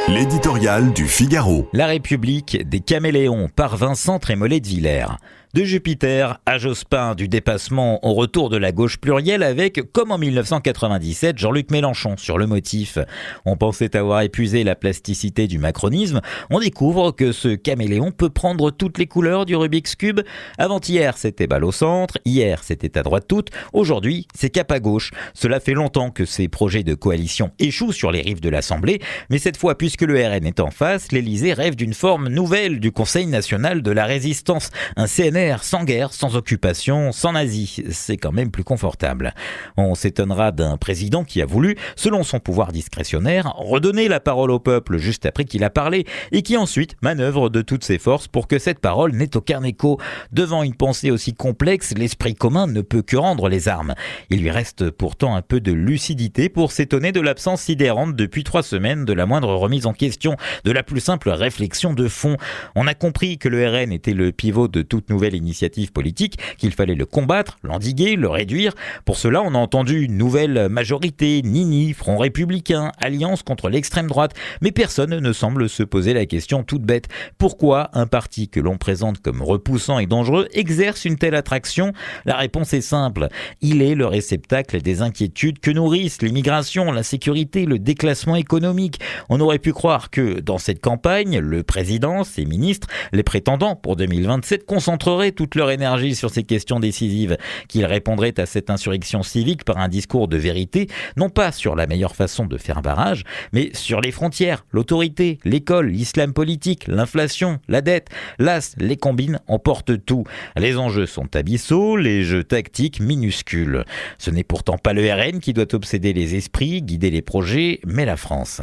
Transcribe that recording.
L'éditorial du Figaro. La République des caméléons par Vincent Trémollet de Villers. De Jupiter à Jospin, du dépassement au retour de la gauche plurielle avec, comme en 1997, Jean-Luc Mélenchon sur le motif. On pensait avoir épuisé la plasticité du macronisme. On découvre que ce caméléon peut prendre toutes les couleurs du Rubik's Cube. Avant-hier, c'était balle au centre. Hier, c'était à droite toute. Aujourd'hui, c'est cap à gauche. Cela fait longtemps que ces projets de coalition échouent sur les rives de l'Assemblée. Mais cette fois, puisque le RN est en face, l'Élysée rêve d'une forme nouvelle du Conseil national de la résistance. Un CNR sans guerre, sans occupation, sans nazis. C'est quand même plus confortable. On s'étonnera d'un président qui a voulu, selon son pouvoir discrétionnaire, redonner la parole au peuple juste après qu'il a parlé et qui ensuite manœuvre de toutes ses forces pour que cette parole n'ait aucun écho. Devant une pensée aussi complexe, l'esprit commun ne peut que rendre les armes. Il lui reste pourtant un peu de lucidité pour s'étonner de l'absence sidérante depuis 3 semaines de la moindre remise en question, de la plus simple réflexion de fond. On a compris que le RN était le pivot de toute nouvelle initiative politique, qu'il fallait le combattre, l'endiguer, le réduire. Pour cela, on a entendu une nouvelle majorité, Nini, Front républicain, alliance contre l'extrême droite. Mais personne ne semble se poser la question toute bête. Pourquoi un parti que l'on présente comme repoussant et dangereux exerce une telle attraction ? La réponse est simple. Il est le réceptacle des inquiétudes que nourrissent l'immigration, l'insécurité, le déclassement économique. On aurait pu croire que, dans cette campagne, le président, ses ministres, les prétendants pour 2027 concentreraient toute leur énergie sur ces questions décisives, qu'ils répondraient à cette insurrection civique par un discours de vérité, non pas sur la meilleure façon de faire barrage, mais sur les frontières, l'autorité, l'école, l'islam politique, l'inflation, la dette. Las, les combines emportent tout. Les enjeux sont abyssaux, les jeux tactiques minuscules. Ce n'est pourtant pas le RN qui doit obséder les esprits, guider les projets, mais la France.